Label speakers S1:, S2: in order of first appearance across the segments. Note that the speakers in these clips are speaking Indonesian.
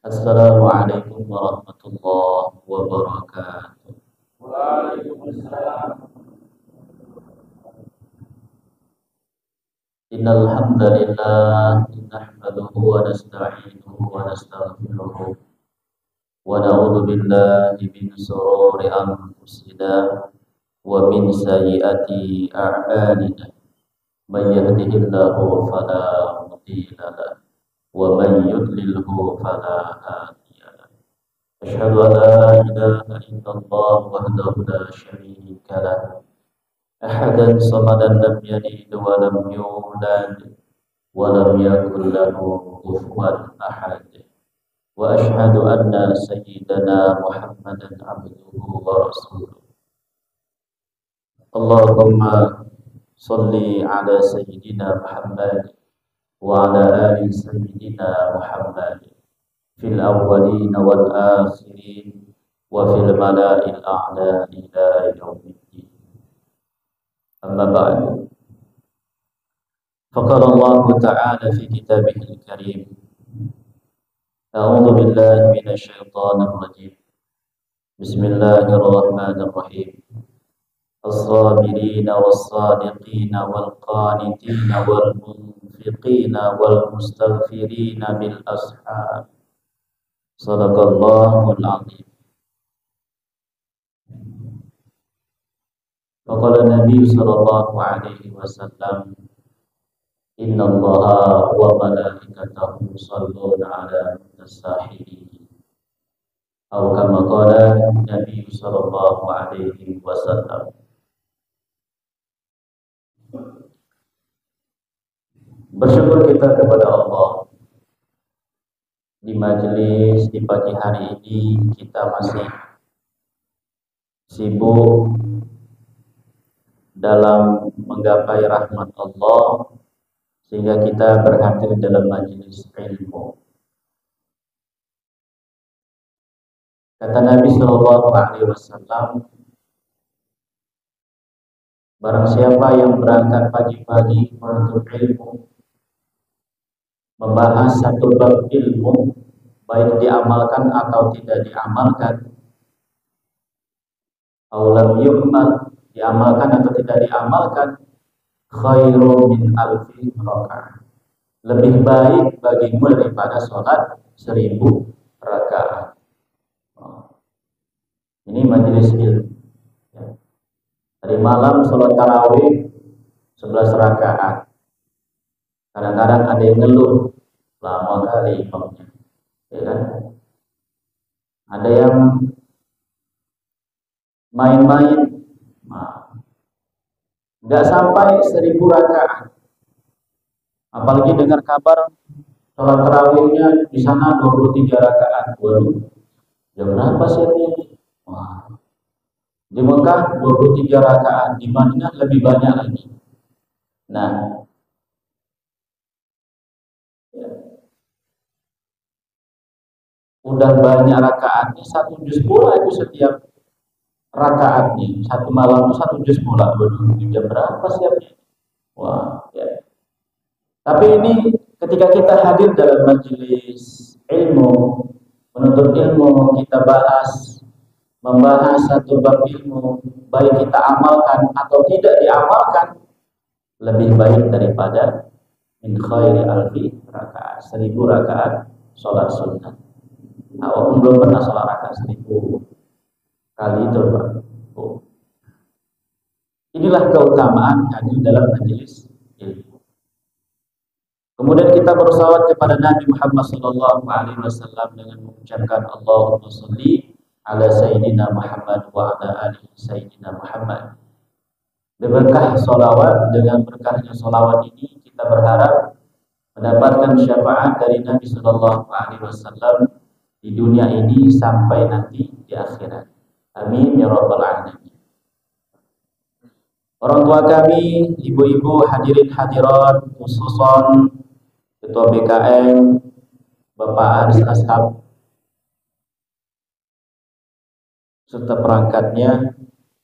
S1: Assalamualaikum warahmatullahi wabarakatuh.
S2: Waalaikumsalam.
S1: Innal hamdalillah nahmaduhu wa nasta'inuhu wa nastaghfiruh wa na'udzu billahi min shururi anfusina wa min sayyiati a'malina. May yahdihillahu fala mudilla lahu wa may yudlilhu fala hadiya lahu. Asyhadu an la ilaha illallah wahdahu la syarika lahu. أحدا صمدا لم يلد ولم يولد ولم يكن له كفوا أحد وأشهد أن سيدنا محمدا عبده ورسوله اللهم صل على سيدنا محمد وعلى آل سيدنا محمد في الأولين والآخرين وفي الملأ الأعلى إلى يوم الدين. أما بعد فقال الله تعالى في كتابه الكريم أعوذ بالله من الشيطان الرجيم بسم الله الرحمن الرحيم الصابرين والصادقين والقانتين والمنفقين والمستغفرين بالأسحار صدق الله العظيم. Faqala Nabi sallallahu alaihi wasallam innallaha wa malaikatahu yusholluna 'alan nasahihin atau kama qala Nabi sallallahu alaihi wasallam. Bersyukur kita kepada Allah di majelis di pagi hari ini kita masih sibuk dalam menggapai rahmat Allah sehingga kita berhadir dalam majelis ilmu. Kata Nabi Shallallahu Alaihi Wasallam, barang siapa yang berangkat pagi-pagi menuntut ilmu, membahas satu bab ilmu, baik diamalkan atau tidak diamalkan, aulam yu'mal, diamalkan atau tidak diamalkan, khairum min alfi rakaat, lebih baik bagimu daripada sholat 1000 rakaat. Ini majelis ilmu. Tadi malam sholat tarawih 11 rakaat. Kadang-kadang ada yang ngeluh, lama kali imamnya, ya kan? Ada yang main-main, nggak sampai 1000 rakaat. Apalagi dengar kabar sholat tarawihnya di sana 23 rakaat. Waduh, jam berapa sih ini? Wah, di Mekah 23 rakaat, di Madinah lebih banyak lagi. Nah, udah banyak rakaatnya, 1 juz pula itu setiap rakaatnya, satu malam itu 1 juz pula. Waduh, jam berapa siapnya? Wah, ya. Tapi ini ketika kita hadir dalam majelis ilmu, menuntut ilmu, kita membahas satu bab ilmu, baik kita amalkan atau tidak diamalkan, lebih baik daripada min khairi alfi rakaat, 1000 rakaat sholat sunnah. Nah, walaupun belum pernah sholat rakaat 1000 kali itu, Pak. Inilah keutamaan hadir dalam majelis ilmu. Kemudian kita bersalawat kepada Nabi Muhammad sallallahu alaihi wasallam dengan mengucapkan Allahumma sholli ala sayyidina Muhammad wa ala ali sayyidina Muhammad. Berkah salawat, dengan berkahnya salawat ini kita berharap mendapatkan syafaat dari Nabi sallallahu alaihi wasallam di dunia ini sampai nanti di akhirat. Amin ya rabbal alamin. Orang tua kami, ibu-ibu, hadirin hadirat, khususon Ketua BKN, Bapak Aris Ashab, serta perangkatnya,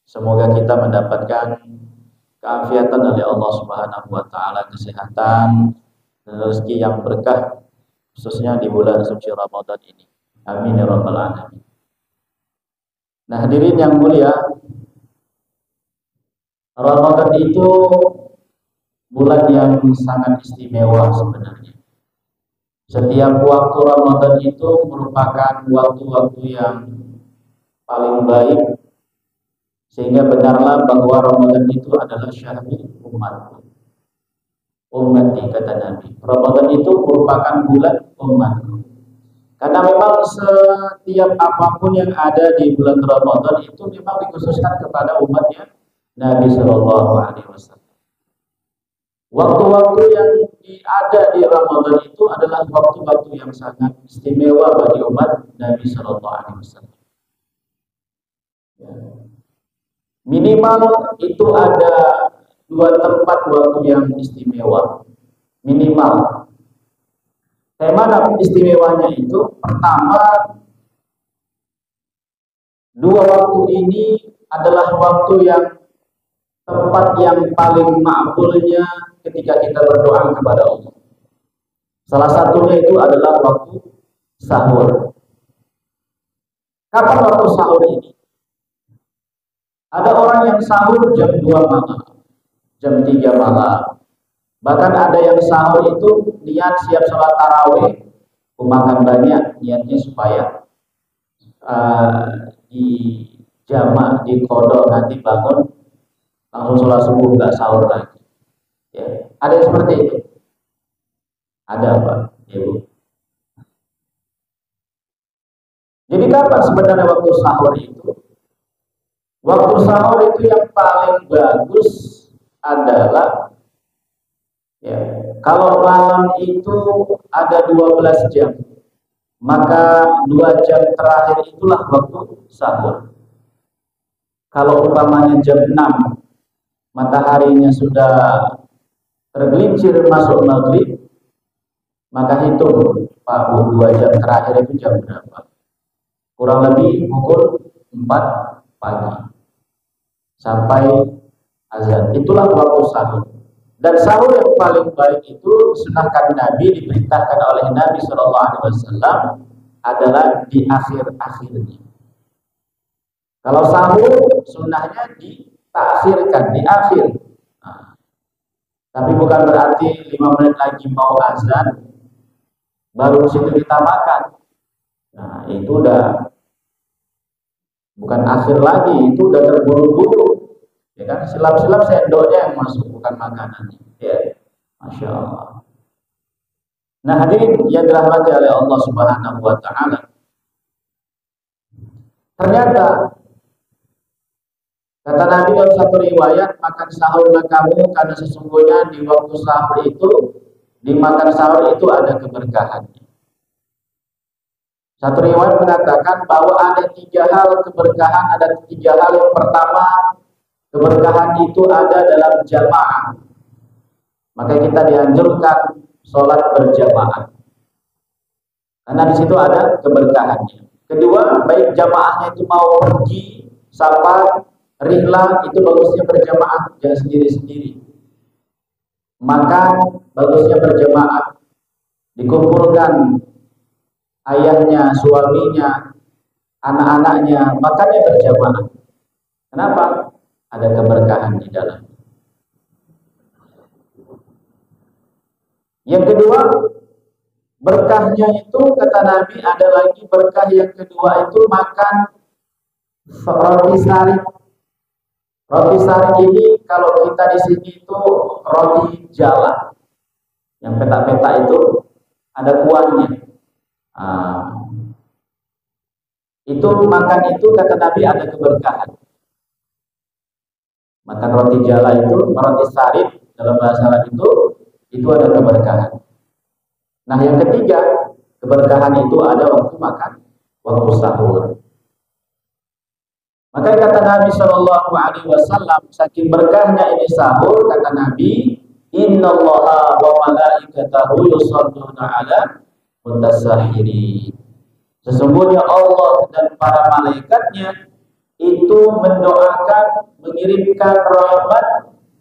S1: semoga kita mendapatkan keafiatan dari Allah Subhanahu wa taala, kesehatan dan rezeki yang berkah khususnya di bulan suci Ramadan ini. Amin ya rabbal alamin. Nah, hadirin yang mulia, Ramadan itu bulan yang sangat istimewa sebenarnya. Setiap waktu Ramadan itu merupakan waktu-waktu yang paling baik, sehingga benarlah bahwa Ramadan itu adalah syahrul umat. Ummati kata Nabi. Ramadan itu merupakan bulan umatku. Karena memang setiap apapun yang ada di bulan Ramadan itu memang dikhususkan kepada umatnya Nabi Shallallahu Alaihi Wasallam. Waktu-waktu yang ada di Ramadan itu adalah waktu-waktu yang sangat istimewa bagi umat Nabi Shallallahu Alaihi Wasallam. Minimal itu ada 2 tempat waktu yang istimewa. Minimal. Kayak mana istimewanya itu? Pertama, 2 waktu ini adalah waktu yang tempat yang paling makbulnya ketika kita berdoa kepada Allah. Salah satunya itu adalah waktu sahur. Kapan waktu sahur ini? Ada orang yang sahur jam 2 malam, jam 3 malam. Bahkan ada yang sahur itu niat siap sholat tarawih, makan banyak, niatnya supaya di jamak, di qadha, nanti bangun langsung sholat subuh, nggak sahur lagi. Ya, ada yang seperti itu. Ada Pak, Ibu. Jadi kapan sebenarnya waktu sahur itu? Waktu sahur itu yang paling bagus adalah kalau malam itu ada 12 jam, maka 2 jam terakhir itulah waktu sahur. Kalau umpamanya jam 6, mataharinya sudah tergelincir masuk maghrib, maka hitung Pak Bu, 2 jam terakhir itu jam berapa? Kurang lebih pukul 4 pagi sampai azan. Itulah waktu sahur. Dan sahur yang paling baik itu sunahkan Nabi, diperintahkan oleh Nabi Shallallahu Alaihi Wasallam adalah di akhir-akhirnya. Kalau sahur sunnahnya ditakhirkan, di akhir. Nah, tapi bukan berarti 5 menit lagi mau azan baru situ kita makan. Nah, itu udah bukan akhir lagi, itu udah terburu-buru. Ya kan, silap-silap sendoknya yang masuk, bukan makanannya. Ya, Masya Allah. Nah, hadirin yang dirahmati oleh Allah Subhanahu Wa Taala. Ternyata kata Nabi dalam satu riwayat, makan sahurlah kamu karena sesungguhnya di waktu sahur itu, di makan sahur itu ada keberkahannya. Satu riwayat mengatakan bahwa ada 3 hal keberkahan, ada 3 hal. Yang pertama, keberkahan itu ada dalam jamaah. Maka kita dianjurkan sholat berjamaah, karena di situ ada keberkahannya. Kedua, baik jamaahnya itu mau pergi, safar, rihlah, itu bagusnya berjamaah, jangan sendiri-sendiri. Makan, bagusnya berjamaah, dikumpulkan ayahnya, suaminya, anak-anaknya, makannya berjamaah. Kenapa? Ada keberkahan di dalam. Yang kedua, berkahnya itu kata Nabi ada lagi berkah yang kedua itu makan roti sari. Roti sari ini kalau kita di sini itu roti jala, yang petak-petak itu ada kuahnya. Itu makan itu kata Nabi ada keberkahan. Makan roti jala itu, roti sari dalam bahasa Arab itu ada keberkahan. Nah, yang ketiga, keberkahan itu ada waktu makan, waktu sahur. Maka kata Nabi Shallallahu Alaihi Wasallam, saking berkahnya ini sahur, kata Nabi, Innallaha wa malaikatahu yusholluna ala mutasahhirin. Sesungguhnya Allah dan para malaikatnya itu mendoakan, mengirimkan rahmat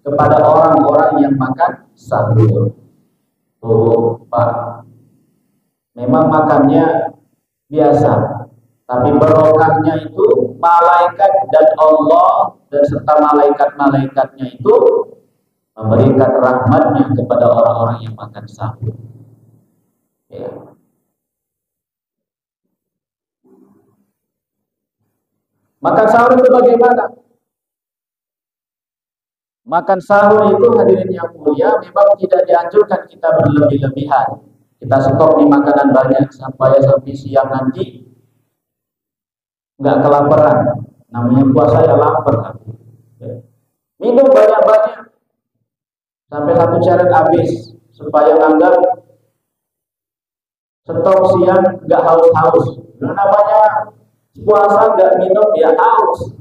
S1: kepada orang-orang yang makan sahur. Tuh, Pak. memang makannya biasa, tapi barokahnya itu malaikat dan Allah dan serta malaikat-malaikatnya itu memberikan rahmatnya kepada orang-orang yang makan sahur. Ya. Makan sahur itu bagaimana? Makan sahur itu hadirin yang mulia memang tidak dianjurkan kita berlebih-lebihan. Kita stok di makanan banyak sampai siang nanti nggak kelaparan. Namanya puasa ya lapar. Minum banyak-banyak sampai satu ceret habis supaya anggap stok siang nggak haus-haus. Namanya puasa nggak minum ya haus.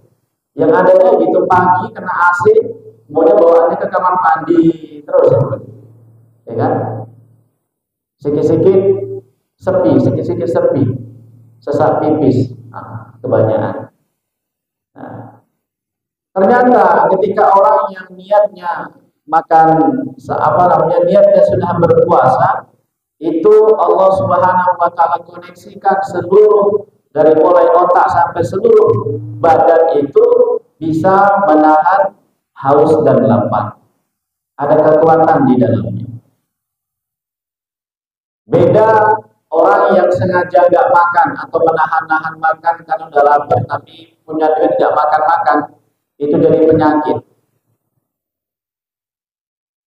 S1: Yang adanya gitu pagi kena AC, maunya bawaannya ke kamar mandi terus, ya kan? Sikit-sikit sepi, sesak pipis, kebanyakan. Nah, ternyata ketika orang yang niatnya niatnya sudah berpuasa, itu Allah Subhanahu wa taala koneksikan seluruh dari mulai otak sampai seluruh badan itu bisa menahan haus dan lapar. Ada kekuatan di dalamnya. Beda orang yang sengaja nggak makan atau menahan-nahan makan karena udah lapar tapi punya duit nggak makan-makan, itu jadi penyakit.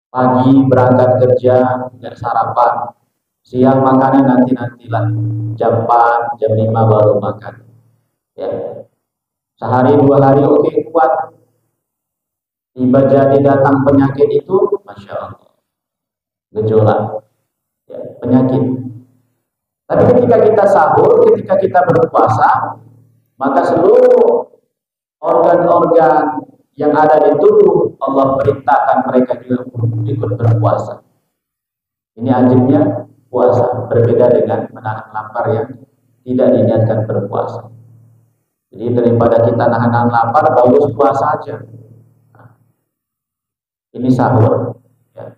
S1: Pagi berangkat kerja nggak sarapan, siang makannya nanti-nantilah, jam 4, jam 5 baru makan. Ya. Sehari 2 hari oke, kuat. Tiba jadi datang penyakit itu, Masya Allah, gejolak, ya, penyakit. Tapi ketika kita sahur, ketika kita berpuasa, maka seluruh organ-organ yang ada di tubuh Allah perintahkan mereka juga ikut berpuasa. Ini ajibnya puasa, berbeda dengan menahan lapar yang tidak diniatkan berpuasa. Jadi daripada kita nahan lapar, bagus puasa aja. Nah, ini sahur. Ya.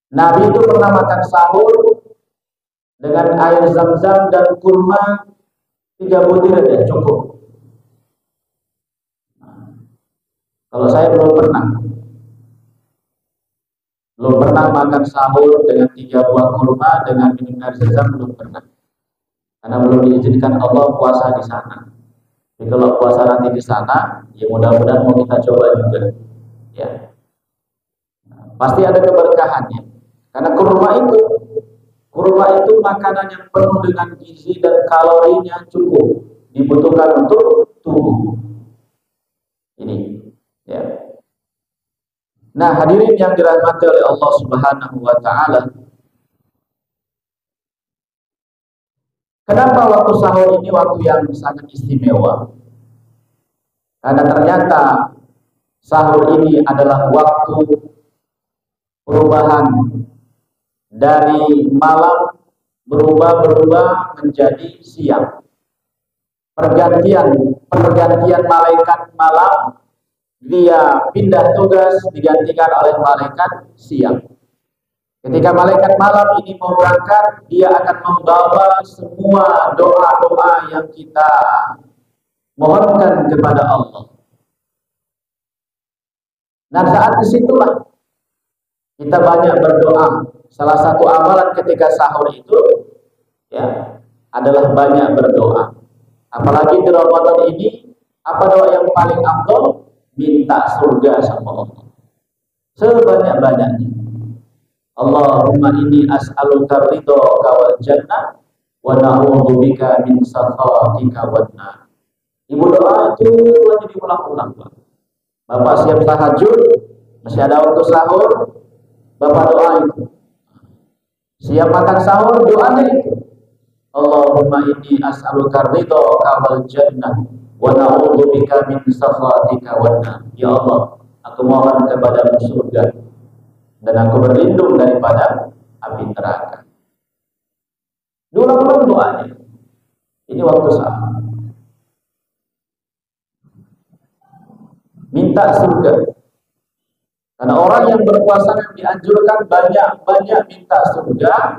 S1: Nabi itu pernah makan sahur dengan air zam-zam dan kurma 3 butir aja cukup. Nah, kalau saya belum pernah makan sahur dengan 3 buah kurma dengan minum air zam-zam, belum pernah. Karena belum diizinkan Allah puasa di sana. Jadi kalau puasa nanti di sana, ya mudah-mudahan mau kita coba juga. Ya, pasti ada keberkahannya. Karena kurma itu makanan yang penuh dengan gizi dan kalorinya cukup dibutuhkan untuk tubuh. Ini, ya. Nah, hadirin yang dirahmati oleh Allah Subhanahu wa taala, kenapa waktu sahur ini waktu yang sangat istimewa? Karena ternyata sahur ini adalah waktu perubahan dari malam berubah menjadi siang. Pergantian malaikat malam, dia pindah tugas digantikan oleh malaikat siang. Ketika malaikat malam ini mau berangkat, dia akan membawa semua doa-doa yang kita mohonkan kepada Allah. Nah, saat disitulah kita banyak berdoa. Salah satu amalan ketika sahur itu, ya, adalah banyak berdoa. Apalagi di Ramadan ini, apa doa yang paling afdal? Minta surga sama Allah sebanyak-banyaknya. Allahumma inni as'aluka ridhoka wal jannah wa na'udzubika min sakhatika wan nar. Ibu doa itu lagi diulang-ulang, Pak. Bapak siap tahajud, masih ada waktu sahur, Bapak doa itu. Siap makan sahur, doanya itu. Allahumma inni as'aluka ridhoka wal jannah wa na'udzubika min sakhatika wan nar. Ya Allah, aku mohon kepadamu surga dan aku berlindung daripada api neraka. Diulang-ulang doanya. Ini waktu sahur. Minta surga. Karena orang yang berpuasa yang dianjurkan banyak-banyak minta surga,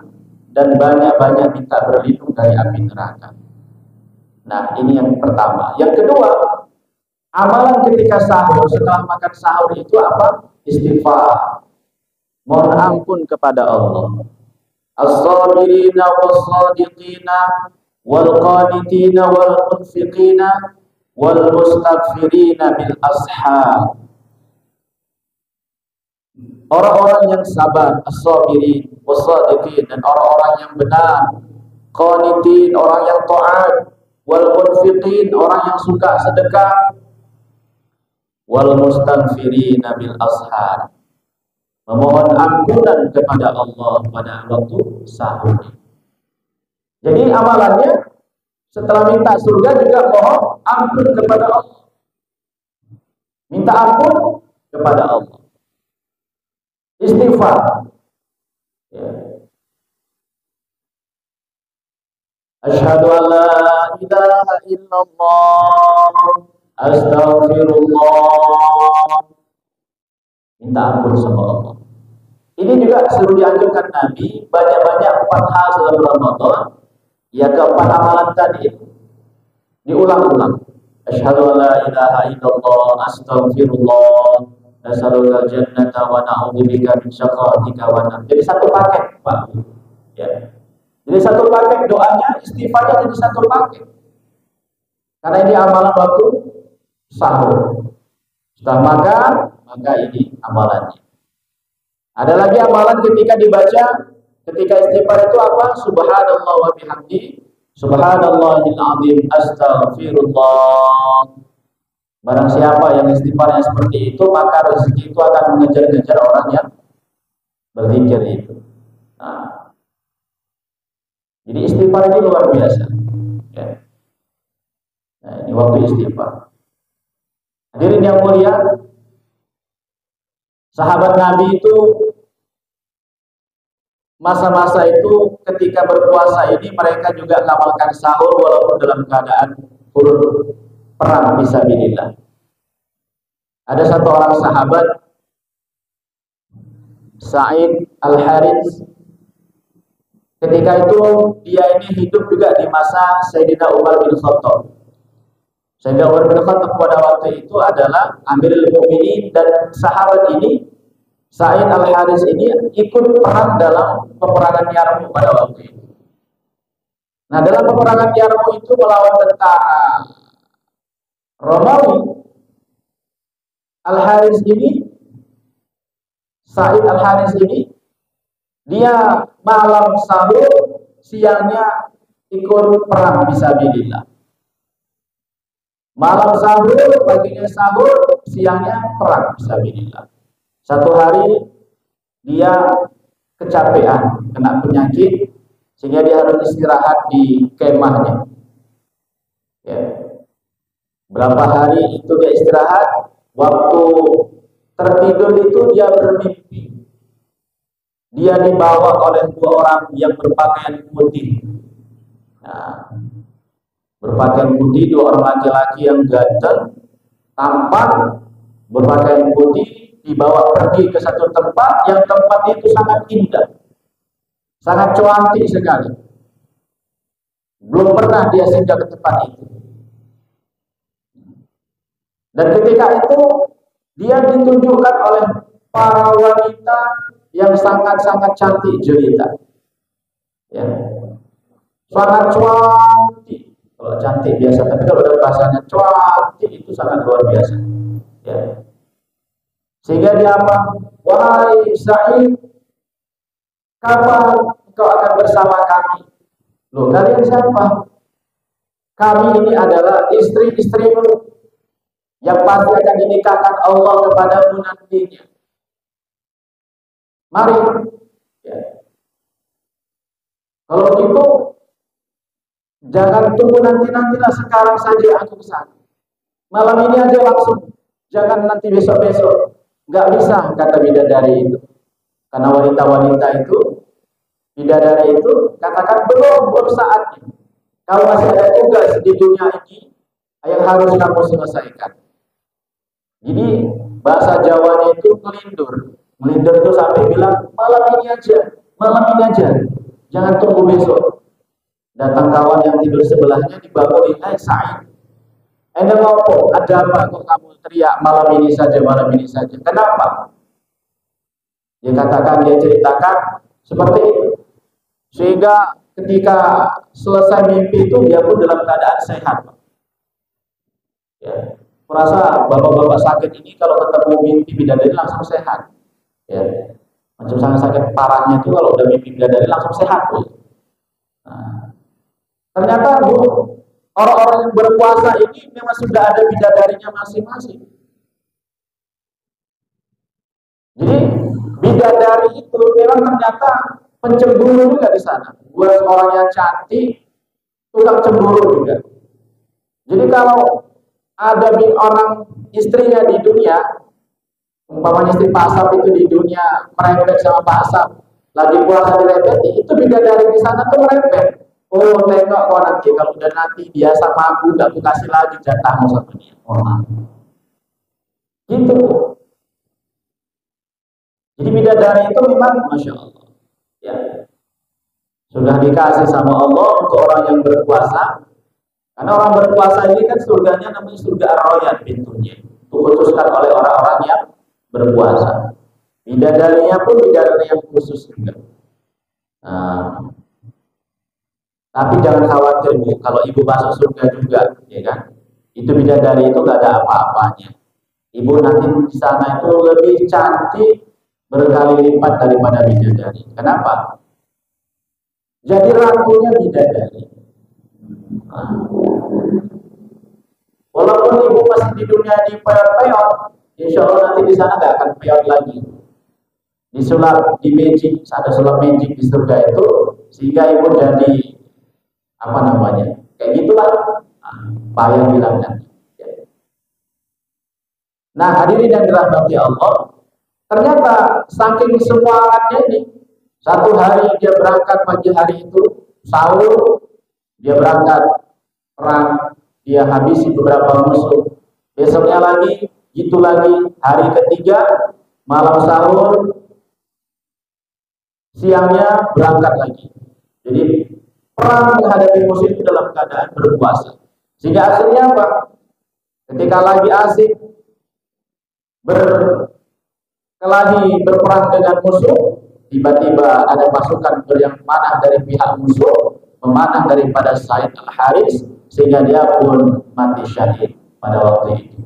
S1: dan banyak-banyak minta berlindung dari api neraka. Nah, ini yang pertama. Yang kedua, amalan ketika sahur, setelah makan sahur itu apa? Istighfar. Mohon ampun kepada Allah. As-sabirina was-sadiqina wal-qanitina wal-munfiqina wal-mustaghfirina bil ashar. Orang-orang yang sabar, as-sabirin was-sadiqin, dan orang-orang yang benar, qanitin, orang yang taat, wal-munfiqin, orang yang suka sedekah, wal-mustaghfirina bil ashar, memohon ampunan kepada Allah pada waktu sahur. Jadi amalannya setelah minta surga juga mohon ampun kepada Allah. Minta ampun kepada Allah. Istighfar. Ya. Asyhadu an la ilaha illallah, astaghfirullah. Minta ampun sama Allah. Ini juga selalu dianjurkan Nabi, banyak-banyak 4 hal dalam Ramadan. Ya, keempat amalan tadi diulang-ulang. Asyhadu an la ilaha illallah, astaghfirullah, nas'alukal jannata wa na'udzubika min syaqatika wa nar. Jadi satu paket, Pak. Ya. Jadi satu paket doanya, istighfarnya jadi satu paket. Karena ini amalan waktu sahur. Setelah makan, maka ini amalannya. Ada lagi amalan ketika dibaca, ketika istighfar itu apa? Subhanallah wa bihamdi, subhanallahil azim, astaghfirullah. Barang siapa yang istighfarnya seperti itu, maka rezeki itu akan mengejar-ngejar orang yang berzikir itu. Nah, jadi istighfar ini luar biasa. Ya. Nah, ini waktu istighfar. Hadirin yang mulia, sahabat Nabi itu masa-masa itu ketika berpuasa ini mereka juga mengamalkan sahur walaupun dalam keadaan turun perang fisabilillah. Ada satu orang sahabat, Sa'id Al-Harits, ketika itu dia ini hidup juga di masa Sayyidina Umar bin Khattab. Sayyidina Umar bin Khattab pada waktu itu adalah Amirul Mukminin, dan sahabat ini, Sa'id Al-Harits ini ikut perang dalam peperangan Yarmuk pada waktu itu. Nah, dalam peperangan Yarmuk itu melawan tentara Romawi, Al-Harits ini, Sa'id Al-Harits ini, dia malam sahur, siangnya ikut perang fisabilillah. Malam sahur, paginya sahur, siangnya perang fisabilillah. Satu hari dia kecapean, kena penyakit, sehingga dia harus istirahat di kemahnya. Ya. Berapa hari itu dia istirahat, waktu tertidur itu dia bermimpi. Dia dibawa oleh 2 orang yang berpakaian putih. Nah, berpakaian putih, 2 orang laki-laki yang ganteng, tampan, berpakaian putih, dibawa pergi ke satu tempat yang tempat itu sangat indah, sangat cantik sekali. Belum pernah dia singgah ke tempat itu. Dan ketika itu dia ditunjukkan oleh para wanita yang sangat-sangat cantik jelita. Ya. Sangat cantik. Kalau cantik biasa, tapi kalau ada bahasanya cantik itu sangat luar biasa. Ya. Sehingga dia apa? Wahai Sa'id, kapan engkau akan bersama kami? Loh, kalian siapa? Kami ini adalah istri-istrimu yang pasti akan dinikahkan Allah kepadamu nantinya. Mari. Ya. Kalau gitu, jangan tunggu nanti-nantilah, sekarang saja aku kesana. Malam ini aja langsung. Jangan nanti besok-besok. Nggak bisa, kata bidadari itu. Karena wanita-wanita itu, bidadari itu katakan belum saatnya. Kalau masih ada tugas di dunia ini yang harus kamu selesaikan. Jadi bahasa Jawanya itu melindur. Melindur itu sampai bilang malam ini aja, Jangan tunggu besok. Datang kawan yang tidur sebelahnya dibangunin, Sa'id. Anda ngopo, ada apa kok kamu teriak malam ini saja, malam ini saja? Kenapa? Dia ceritakan seperti itu. Sehingga ketika selesai mimpi itu dia pun dalam keadaan sehat. Ya. Merasa bapak-bapak sakit ini kalau ketemu mimpi bidadari langsung sehat. Ya. Macam sangat sakit parahnya itu kalau udah mimpi bidadari langsung sehat. Nah, ternyata orang-orang yang berpuasa ini memang sudah ada bidadarinya masing-masing. Jadi bidadari itu memang ternyata pencemburu juga di sana. Buat orang yang cantik, tukang cemburu juga. Jadi kalau ada orang istrinya di dunia, umpamanya istri Pak Asap itu di dunia merempet sama Pak Asap, lagi puasa dirempeti, itu bidadari di sana tuh merempet. Oh, tengok kok nanti kalau udah nanti dia sama aku, gak aku kasih lagi jatahmu sama dia. Oh, gitu. Jadi bidadari itu memang Masya Allah, ya, sudah dikasih sama Allah untuk orang yang berpuasa. Karena orang berpuasa ini kan surganya namanya surga Ar-Rayyan pintunya, dikhususkan oleh orang-orang yang berpuasa. Bidadarinya pun bidadari yang khusus juga. Nah, tapi jangan khawatir Bu, kalau ibu masuk surga juga, ya kan? Itu bidadari itu gak ada apa-apanya. Ibu nanti di sana itu lebih cantik berkali lipat daripada bidadari. Kenapa? Jadi ratunya bidadari. Walaupun ibu masih di dunia di peot-peot, insya Allah nanti di sana gak akan peot lagi. Disulap di magic, ada sulap magic di surga itu, sehingga ibu jadi apa namanya? Kayak gitulah. Pak yang bilang nanti. Nah, hadirin yang dirahmati Allah, ternyata saking semangatnya ini, satu hari dia berangkat pagi hari itu sahur, dia berangkat perang, dia habisi beberapa musuh. Besoknya lagi, gitu lagi, hari ketiga malam sahur, siangnya berangkat lagi. Jadi perang menghadapi musuh itu dalam keadaan berpuasa. Sehingga akhirnya apa? Ketika lagi asik berkelahi berperang dengan musuh, tiba-tiba ada pasukan yang memanah dari pihak musuh, memanah daripada Said Al-Haris, sehingga dia pun mati syahid pada waktu itu.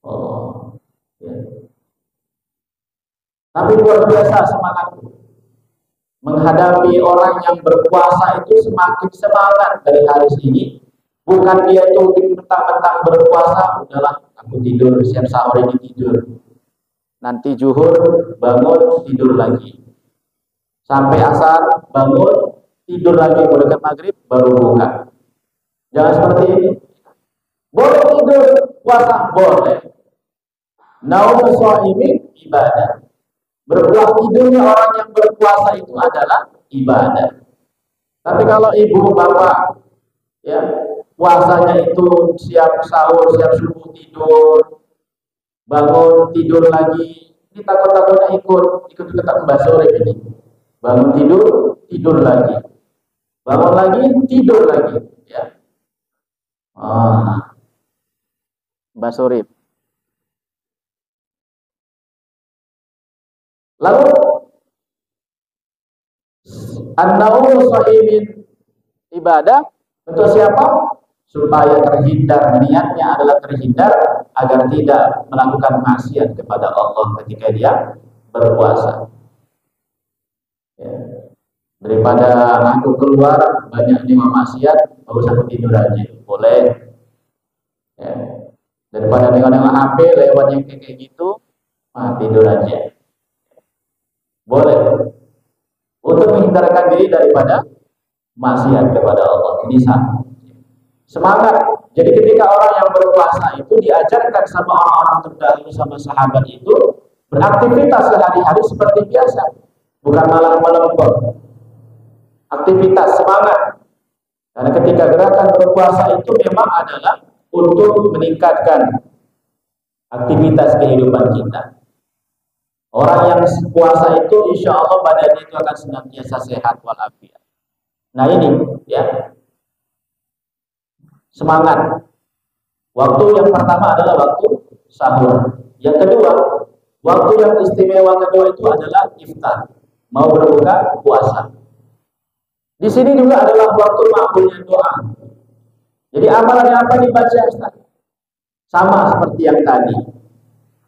S1: Oh, ya. Tapi luar biasa semangatku. Menghadapi orang yang berpuasa itu semakin semangat dari Haris ini. Bukan dia tuh mentang-mentang berpuasa, udahlah aku tidur, siap sahur ini tidur. Nanti zuhur bangun tidur lagi. Sampai asar bangun tidur lagi, mendekati maghrib baru buka. Jangan seperti ini. Boleh tidur puasa, boleh. Naumu shaimin ibadah. Berpuasa tidurnya orang yang berpuasa itu adalah ibadah. Tapi kalau ibu bapak ya puasanya itu siap sahur, siap subuh tidur, bangun tidur lagi, ini takut-takutnya ikut Mbak sore ini. Bangun tidur lagi, bangun lagi, tidur lagi, ya. Mbak sore. Lalu an-naumu shaimin ibadah untuk siapa? Supaya terhindar, niatnya adalah terhindar agar tidak melakukan maksiat kepada Allah ketika dia berpuasa. Ya. Daripada aku keluar banyak lima maksiat, bagus aku tidur aja, boleh. Ya. Daripada nengok-nengok HP lewat yang kayak gitu, tidur aja, boleh. Untuk menghindarkan diri daripada maksiat kepada Allah, ini sama. Semangat. Jadi ketika orang yang berpuasa itu diajarkan sama orang-orang terdahulu, sama sahabat itu beraktivitas sehari-hari seperti biasa, bukan malah melempem. Aktivitas semangat. Karena ketika gerakan berpuasa itu memang adalah untuk meningkatkan aktivitas kehidupan kita. Orang yang puasa itu insya Allah badannya itu akan senantiasa sehat walafiat. Nah ini ya, semangat. Waktu yang pertama adalah waktu sahur. Yang kedua, waktu yang istimewa kedua itu adalah iftar, mau berbuka puasa. Di sini juga adalah waktu makbulnya doa. Jadi amalannya apa dibaca Ustaz? Sama seperti yang tadi.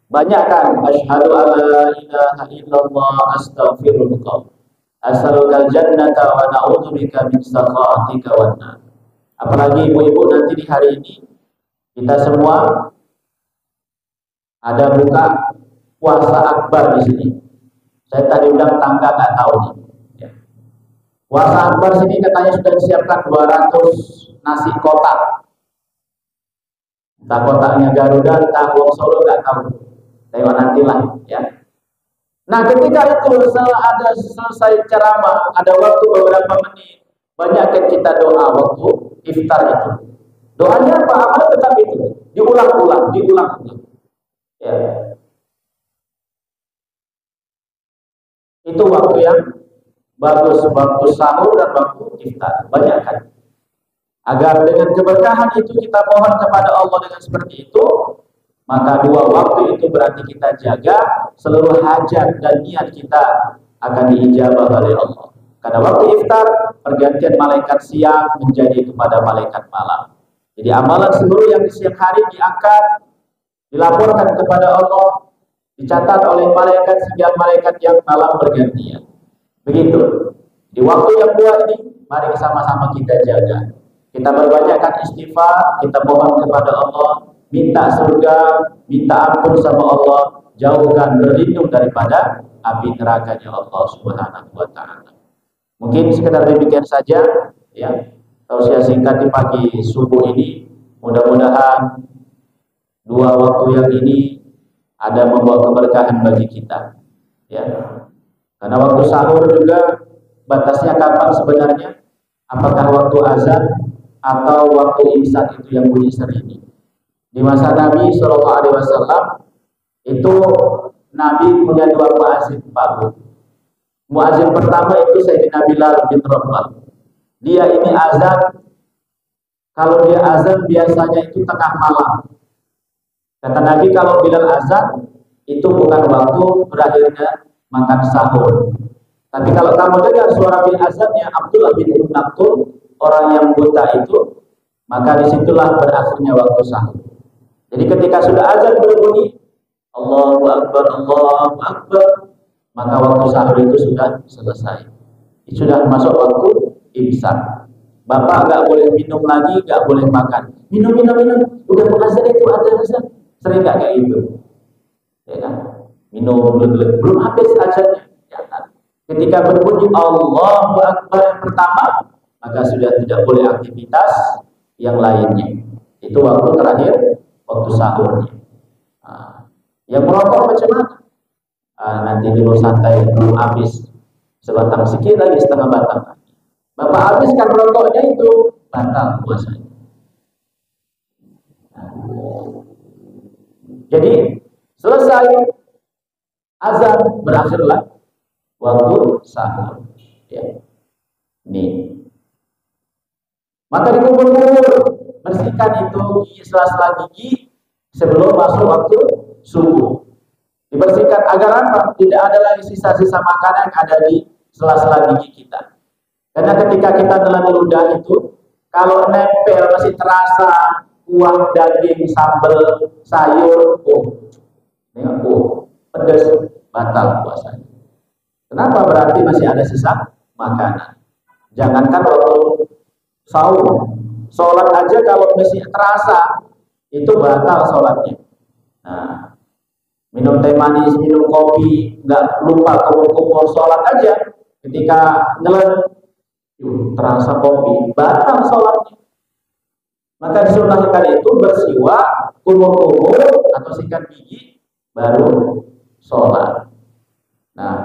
S1: Banyakkan asyhadu alla ilaha illallah astaghfirullah. As'alukal jannata wa na'udzubika min sakhatika wan nar. Apalagi ibu-ibu nanti di hari ini kita semua ada buka puasa akbar di sini. Saya tadi undang tangga nggak tahu nih. Ya. Puasa akbar sini katanya sudah disiapkan 200 nasi kotak. Entah kotaknya Garuda, entah Wong Solo nggak tahu. Tengok nantilah ya. Nah ketika itu ada selesai ceramah, ada waktu beberapa menit, banyakkan kita doa waktu iftar itu. Doanya apa? Amal tetap itu, diulang-ulang. Ya. Itu waktu yang bagus, waktu sahur dan waktu iftar. Banyakkan. Agar dengan keberkahan itu kita mohon kepada Allah dengan seperti itu, maka dua waktu itu berarti kita jaga seluruh hajat dan niat kita akan diijabah oleh Allah. Karena waktu iftar pergantian malaikat siang menjadi kepada malaikat malam. Jadi amalan seluruh yang di siang hari diangkat, dilaporkan kepada Allah, dicatat oleh malaikat sehingga malaikat yang malam bergantian. Begitu. Di waktu yang dua ini, mari sama-sama kita jaga. Kita berbanyakkan istighfar, kita mohon kepada Allah, minta surga, minta ampun sama Allah, jauhkan berlindung daripada api nerakanya Allah Subhanahu wa taala. Mungkin sekedar demikian saja ya. Tausiah singkat di pagi subuh ini, mudah-mudahan dua waktu yang ini ada membawa keberkahan bagi kita ya. Karena waktu sahur juga batasnya kapan sebenarnya? Apakah waktu azan atau waktu imsak itu yang bunyi sering? Di masa Nabi Shallallahu Alaihi Wasallam itu Nabi punya dua muazin Pak. Muazin pertama itu Sayyidina Bilal bin Rabah. Dia ini azan, kalau dia azan biasanya itu tengah malam. Kata Nabi kalau Bilal azan itu bukan waktu berakhirnya makan sahur. Tapi kalau kamu dengar suara bil azannya Abdullah bin Maktum, orang yang buta itu, maka disitulah berakhirnya waktu sahur. Jadi ketika sudah azan berbunyi Allahu Akbar, maka waktu sahur itu sudah selesai. Sudah masuk waktu imsak. Bapak nggak boleh minum lagi, nggak boleh makan. Minum. Udah azan itu ada azan. Sering nggak kayak gitu? Ya kan? Minum belum habis azannya. Ya kan? Ketika berbunyi Allahu Akbar yang pertama, maka sudah tidak boleh aktivitas yang lainnya. Itu waktu terakhir, waktu sahurnya. Yang merokok macam mana? Nanti dulu santai, belum habis sebatang sedikit lagi, setengah batang. Bapak habiskan rokoknya itu batal puasanya. Jadi selesai azan, berakhirlah waktu sahur. Ya. Nih. Maka dikubur-kubur, bersihkan itu sela-sela gigi sebelum masuk waktu subuh. Dibersihkan agar apa? Tidak ada lagi sisa-sisa makanan yang ada di sela-sela gigi kita. Karena ketika kita telan ludah itu, kalau nempel masih terasa kuah, daging, sambal, sayur, pedas, batal puasanya. Kenapa? Berarti masih ada sisa makanan. Jangankan waktu sahur, sholat aja kalau masih terasa, itu batal sholatnya. Nah, minum teh manis, minum kopi, nggak lupa kumur-kumur sholat aja. Ketika nelen, terasa kopi, batal sholatnya. Maka disunahkan itu bersiwak, kumur-kumur atau sikat gigi, baru sholat. Nah,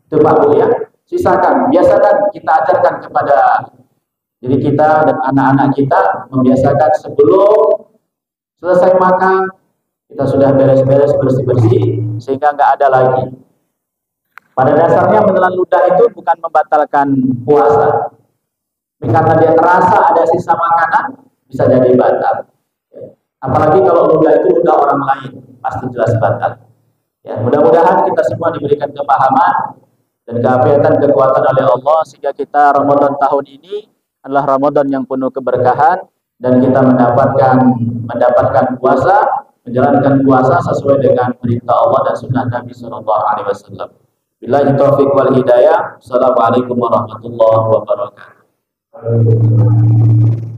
S1: itu Pak Bu ya. Sisakan, biasakan kita ajarkan kepada diri kita dan anak-anak kita, membiasakan sebelum selesai makan kita sudah beres-beres, bersih-bersih, sehingga nggak ada lagi Pada dasarnya menelan ludah itu bukan membatalkan puasa. Karena dia terasa ada sisa makanan, bisa jadi batal. Apalagi kalau ludah itu ludah orang lain, pasti jelas batal. Ya, mudah-mudahan kita semua diberikan kepahaman dan keafiatan, kekuatan oleh Allah sehingga kita Ramadan tahun ini adalah Ramadan yang penuh keberkahan dan kita mendapatkan puasa, menjalankan puasa sesuai dengan perintah Allah dan sunnah Nabi Sallallahu Alaihi Wasallam. Billahi taufiq wal hidayah. Assalamualaikum warahmatullahi wabarakatuh.